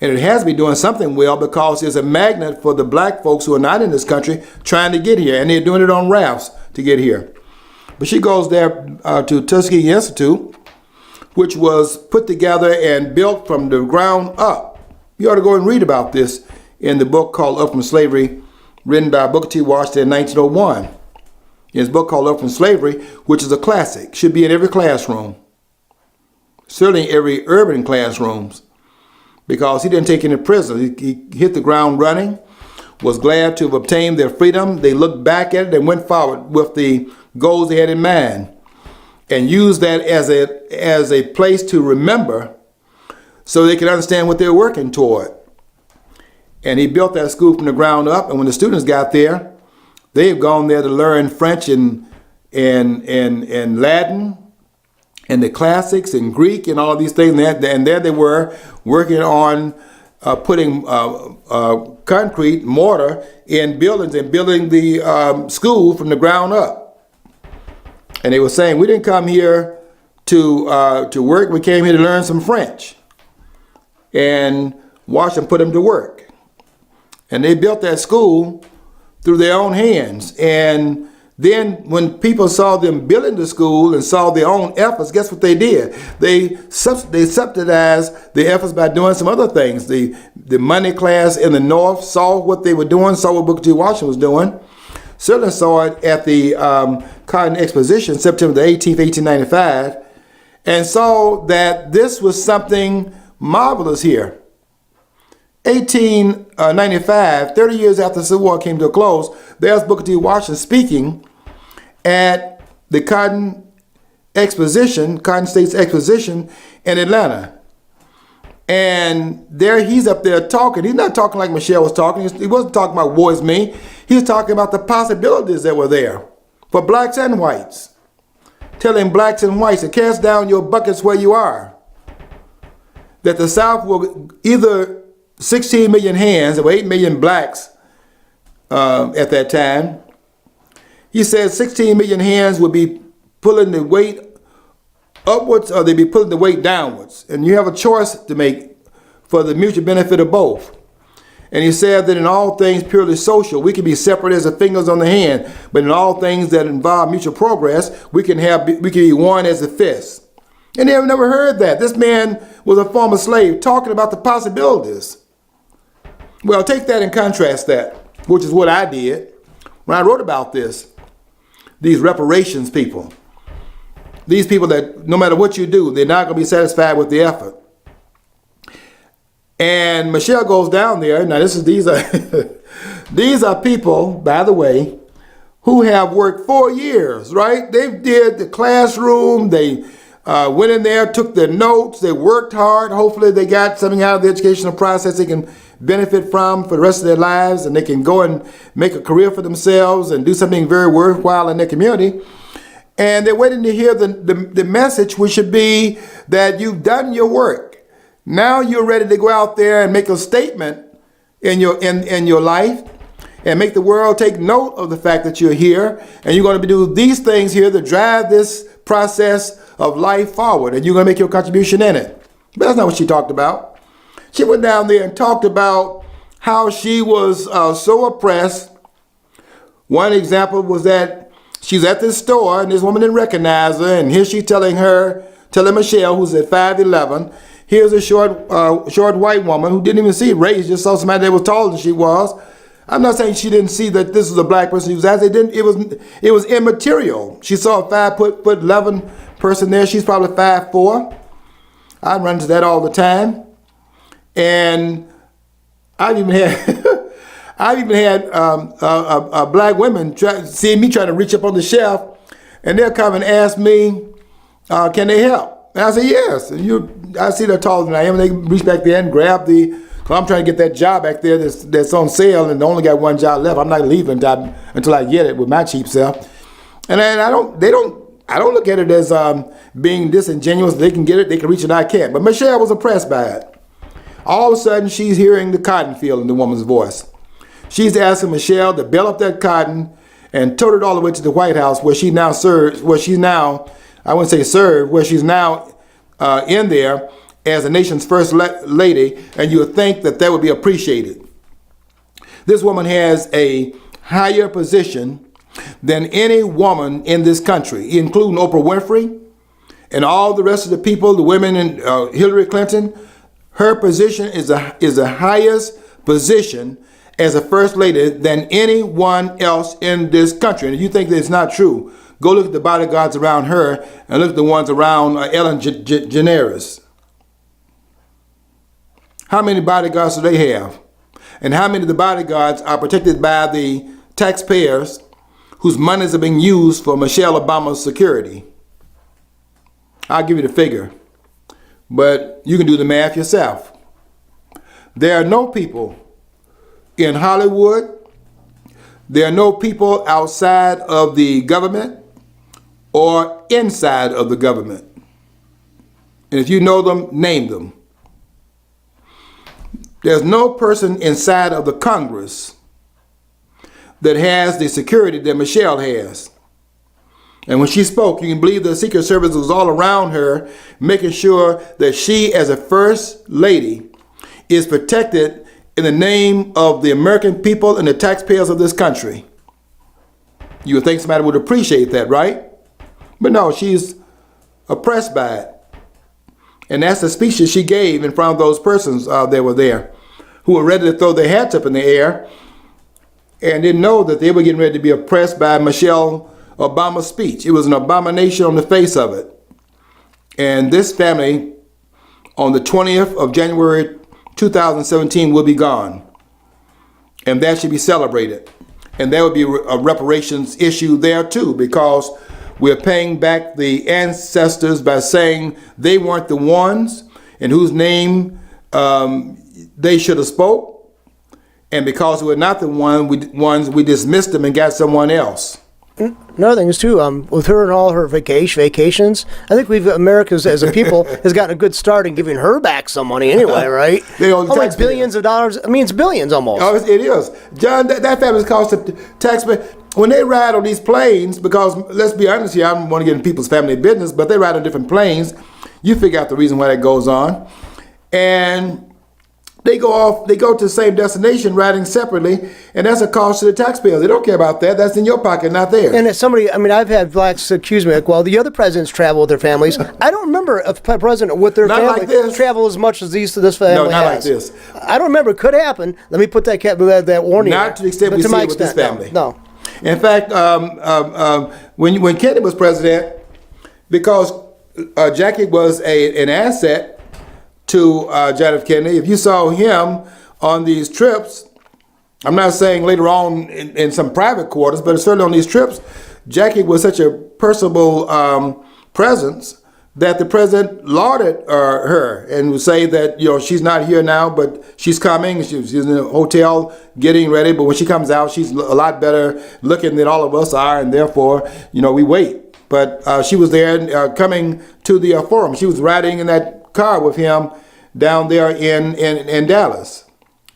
And it has to be doing something well because it's a magnet for the black folks who are not in this country trying to get here. And they're doing it on rafts to get here. But she goes there to Tuskegee Institute, which was put together and built from the ground up. You ought to go and read about this in the book called Up From Slavery, written by Booker T. Washington in 1901. In his book called Up From Slavery, which is a classic, should be in every classroom, certainly every urban classrooms, because he didn't take any prisoners. He hit the ground running, was glad to have obtained their freedom. They looked back at it and went forward with the goals they had in mind, and used that as a place to remember so they could understand what they were working toward. And he built that school from the ground up, and when the students got there, they've gone there to learn French and Latin and the classics and Greek and all of these things. And there they were working on putting concrete, mortar in buildings and building the school from the ground up. And they were saying, we didn't come here to work. We came here to learn some French. And Washington put them to work. And they built that school through their own hands. And then when people saw them building the school and saw their own efforts, guess what they did? They subsidized the efforts by doing some other things. The money class in the North saw what they were doing, saw what Booker T. Washington was doing. Certainly saw it at the Cotton Exposition, September the 18th, 1895, and saw that this was something marvelous here. 1895, 30 years after the Civil War came to a close, there's Booker T. Washington speaking at the Cotton States Exposition in Atlanta. And there he's up there talking. He's not talking like Michelle was talking. He wasn't talking about woe is me. He was talking about the possibilities that were there. for blacks and whites, telling blacks and whites to cast down your buckets where you are. That the South will either 16 million hands, there were 8 million blacks at that time. He said 16 million hands would be pulling the weight upwards or they'd be pulling the weight downwards. And you have a choice to make for the mutual benefit of both. And he said that in all things purely social, we can be separate as the fingers on the hand, but in all things that involve mutual progress, we can be one as the fist. And they have never heard that. This man was a former slave talking about the possibilities. Well, take that and contrast that, which is what I did when I wrote about this. These reparations people. These people that no matter what you do, they're not going to be satisfied with the effort. And Michelle goes down there. Now these are people, by the way, who have worked 4 years, right? They did the classroom. They went in there, took their notes. They worked hard. Hopefully they got something out of the educational process they can benefit from for the rest of their lives, and they can go and make a career for themselves and do something very worthwhile in their community. And they're waiting to hear the message, which should be that you've done your work. Now you're ready to go out there and make a statement in your life and make the world take note of the fact that you're here, and you're going to do these things here to drive this process of life forward, and you're going to make your contribution in it. But that's not what she talked about. She went down there and talked about how she was so oppressed. One example was that she's at this store and this woman didn't recognize her, and here she's telling Michelle, who's at 5'11", here's a short white woman who didn't even see race, just saw somebody that was taller than she was. I'm not saying she didn't see that this was a black person. It was immaterial. She saw a 5'11" person there. She's probably 5'4". I run into that all the time, and I've even had black women see me trying to reach up on the shelf, and they'll come and ask me, "Can they help?" And I say, "Yes." And I see they're taller than I am, and they reach back there and grab cause I'm trying to get that job back there that's on sale, and they only got one job left. I'm not leaving until I get it with my cheap self. And then I don't look at it as being disingenuous. They can get it, they can reach it, I can't. But Michelle was impressed by it. All of a sudden, she's hearing the cotton field in the woman's voice. She's asking Michelle to bale up that cotton and tote it all the way to the White House, where she's now, in there as the nation's first lady, and you would think that would be appreciated. This woman has a higher position than any woman in this country, including Oprah Winfrey and all the rest of the people, the women, and Hillary Clinton. Her position is the highest position as a first lady than anyone else in this country. And if you think that it's not true, go look at the bodyguards around her and look at the ones around Ellen DeGeneres. How many bodyguards do they have? And how many of the bodyguards are protected by the taxpayers whose monies are being used for Michelle Obama's security? I'll give you the figure, but you can do the math yourself. There are no people in Hollywood. There are no people outside of the government or inside of the government. And if you know them, name them. There's no person inside of the Congress that has the security that Michelle has. And when she spoke, you can believe the Secret Service was all around her, making sure that she, as a first lady, is protected in the name of the American people and the taxpayers of this country. You would think somebody would appreciate that, right? But no, she's oppressed by it. And that's the speech that she gave in front of those persons that were there, who were ready to throw their hats up in the air and didn't know that they were getting ready to be oppressed by Michelle Obama's speech. It was an abomination on the face of it. And this family, on the 20th of January 2017, will be gone. And that should be celebrated. And there would be a reparations issue there too, because we're paying back the ancestors by saying they weren't the ones in whose name they should have spoke. And because we're not the ones, we dismissed them and got someone else. Another thing is too, with her and all her vacations, I think America as a people has gotten a good start in giving her back some money anyway, right? They own the How many taxpayer. billions of dollars? I mean, it's billions almost. Oh, it is. John, that family's cost the taxpayer. When they ride on these planes, because let's be honest here, I don't want to get in people's family business, but they ride on different planes. You figure out the reason why that goes on. And they go to the same destination riding separately, and that's a cost to the taxpayers. They don't care about that. That's in your pocket, not theirs. And as somebody, I mean, I've had blacks accuse me, like, well, the other presidents travel with their families. I don't remember a president with their Not family like this. travel as much as this family No, not like has. this. I don't remember. It could happen. Let me put that warning. Not there. to the extent But we to see my it with this extent, family. No. In fact, when Kennedy was president, because Jackie was an asset to John F. Kennedy, if you saw him on these trips, I'm not saying later on in some private quarters, but certainly on these trips, Jackie was such a personable presence that the president lauded her and would say that, she's not here now, but she's coming. She's in the hotel getting ready, but when she comes out, she's a lot better looking than all of us are, and therefore, we wait. But she was there coming to the forum. She was riding in that car with him down there in Dallas,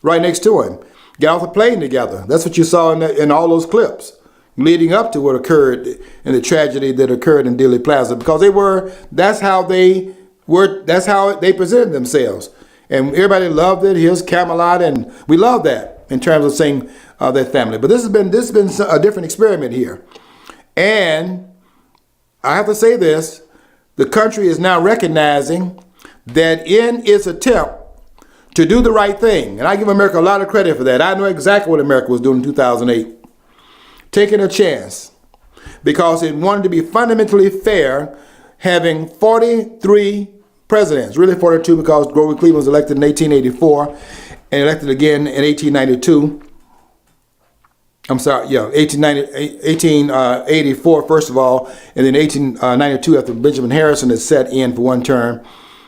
right next to him. Got off the plane together. That's what you saw in all those clips leading up to what occurred in the tragedy that occurred in Dealey Plaza, because that's how they presented themselves. And everybody loved it. Here's Camelot, and we love that in terms of seeing that family. But this has been a different experiment here. And I have to say this, the country is now recognizing that in its attempt to do the right thing, and I give America a lot of credit for that. I know exactly what America was doing in 2008. Taking a chance, because it wanted to be fundamentally fair, having 43 presidents, really 42 because Grover Cleveland was elected in 1884 and elected again in 1892. I'm sorry, 1884 first of all, and then 1892 after Benjamin Harrison had sat in for one term,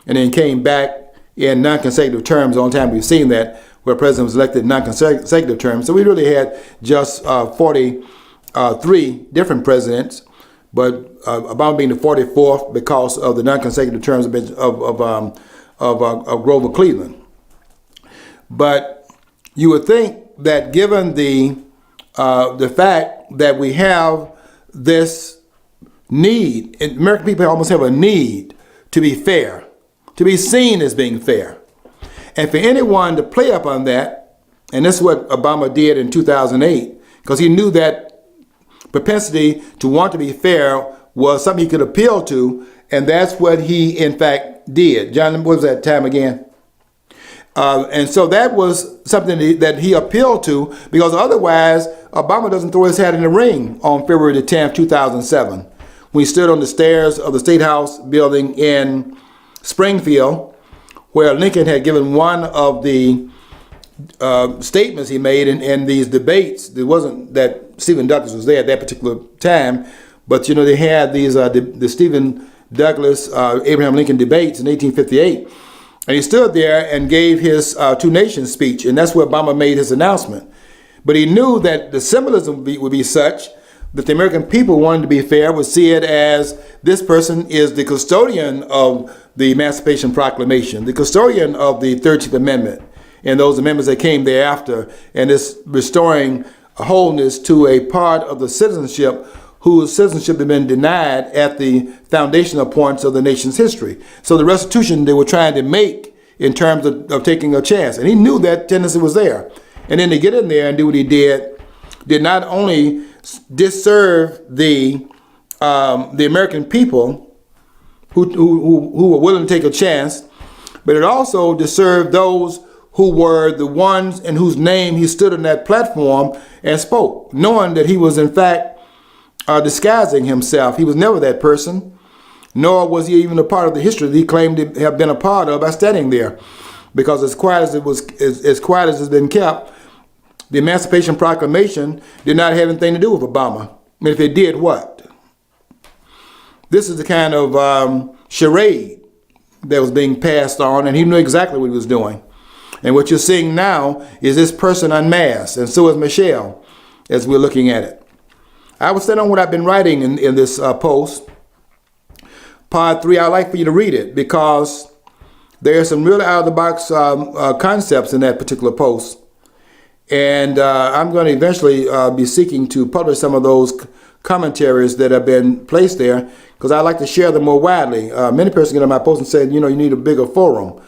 and then came back in non-consecutive terms. The only time we've seen that, where a president was elected in non-consecutive terms. So we really had just 43 different presidents, but Obama being the 44th because of the non-consecutive terms of Grover Cleveland. But you would think that given the fact that we have this need, and American people almost have a need to be fair, to be seen as being fair. And for anyone to play up on that, and that's what Obama did in 2008, because he knew that propensity to want to be fair was something he could appeal to, and that's what he, in fact, did. John, what was that time again? And so that was something that he appealed to, because otherwise, Obama doesn't throw his hat in the ring on February the 10th, 2007, when he stood on the stairs of the State House building in Springfield, where Lincoln had given one of the statements he made in these debates. It wasn't that Stephen Douglas was there at that particular time, but they had these the Stephen Douglas Abraham Lincoln debates in 1858, and he stood there and gave his Two Nations speech, and that's where Obama made his announcement. But he knew that the symbolism would be such that the American people wanted to be fair, would see it as this person is the custodian of the Emancipation Proclamation, the custodian of the 13th Amendment, and those amendments that came thereafter, and it's restoring a wholeness to a part of the citizenship whose citizenship had been denied at the foundational points of the nation's history. So the restitution they were trying to make in terms of taking a chance, and he knew that tendency was there. And then to get in there and do what he did not only disserve the American people who were willing to take a chance, but it also disserved those who were the ones in whose name he stood on that platform and spoke, knowing that he was in fact disguising himself. He was never that person, nor was he even a part of the history that he claimed to have been a part of by standing there. Because as quiet as it's been kept, the Emancipation Proclamation did not have anything to do with Obama. I mean, if it did, what? This is the kind of charade that was being passed on, and he knew exactly what he was doing. And what you're seeing now is this person unmasked, and so is Michelle, as we're looking at it. I will stand on what I've been writing in this post. Part 3, I'd like for you to read it because there are some really out-of-the-box concepts in that particular post. And I'm going to eventually be seeking to publish some of those commentaries that have been placed there because I like to share them more widely. Many persons get on my post and say, you need a bigger forum.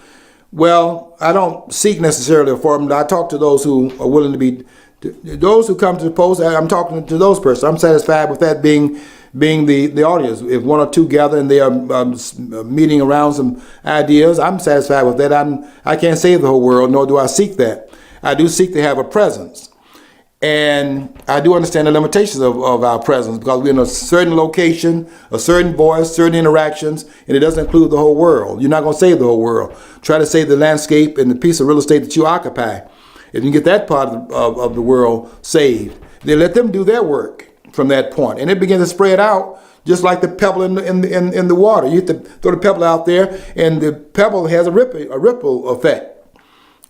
Well, I don't seek necessarily a forum. I talk to those who are willing to be, those who come to the post, I'm talking to those persons. I'm satisfied with that being the audience. If one or two gather and they are meeting around some ideas, I'm satisfied with that. I can't save the whole world, nor do I seek that. I do seek to have a presence. And I do understand the limitations of our presence because we're in a certain location, a certain voice, certain interactions, and it doesn't include the whole world. You're not going to save the whole world. Try to save the landscape and the piece of real estate that you occupy. If you get that part of the world saved, then let them do their work from that point. And it begins to spread out just like the pebble in the water. You have to throw the pebble out there, and the pebble has a ripple effect.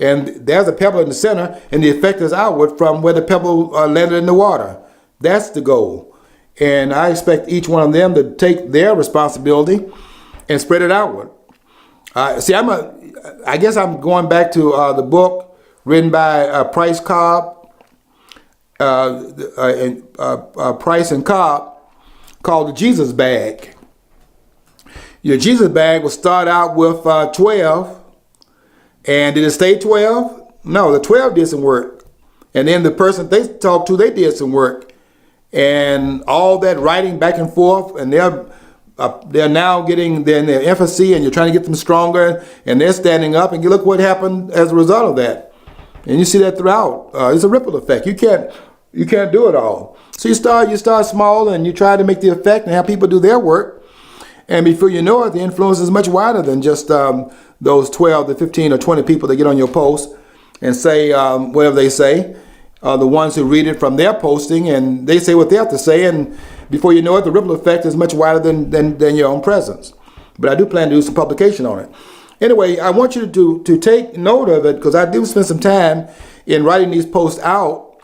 And there's a pebble in the center, and the effect is outward from where the pebble landed in the water. That's the goal. And I expect each one of them to take their responsibility and spread it outward. I guess I'm going back to the book written by Price and Cobb called The Jesus Bag. Your Jesus Bag will start out with 12. And did it stay 12? No, the 12 did some work. And then the person they talked to, they did some work. And all that writing back and forth, and they're now getting their infancy, and you're trying to get them stronger, and they're standing up, and you look what happened as a result of that. And you see that throughout. It's a ripple effect. You can't do it all. So you start small, and you try to make the effect and have people do their work. And before you know it, the influence is much wider than just those 12 to 15 or 20 people that get on your post and say whatever they say. The ones who read it from their posting, and they say what they have to say. And before you know it, the ripple effect is much wider than your own presence. But I do plan to do some publication on it. Anyway, I want you to take note of it because I do spend some time in writing these posts out.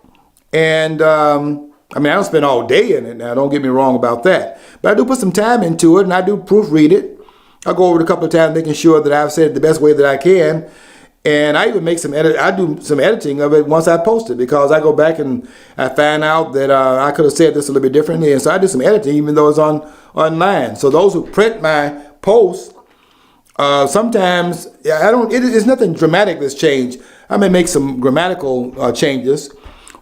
And I don't spend all day in it now, don't get me wrong about that. But I do put some time into it, and I do proofread it. I go over it a couple of times making sure that I've said it the best way that I can. And I even make I do some editing of it once I post it because I go back and I find out that I could have said this a little bit differently. And so I do some editing even though it's online. So those who print my posts, sometimes it's nothing dramatic that's changed. I may make some grammatical changes,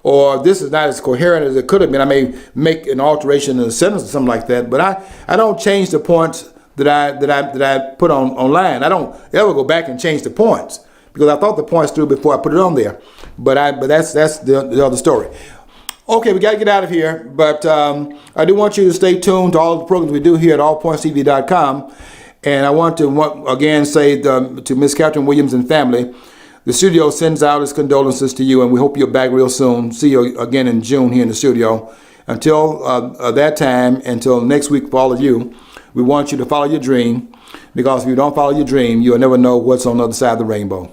or this is not as coherent as it could have been. I may make an alteration in a sentence or something like that, but I don't change the points that I put online. I don't ever go back and change the points because I thought the points through before I put it on there. But that's the other story. Okay, we got to get out of here, but I do want you to stay tuned to all the programs we do here at allpointstv.com. And I want to again say to Miss Catherine Williams and family, the studio sends out its condolences to you, and we hope you're back real soon. See you again in June here in the studio. Until that time, until next week for all of you, we want you to follow your dream, because if you don't follow your dream, you'll never know what's on the other side of the rainbow.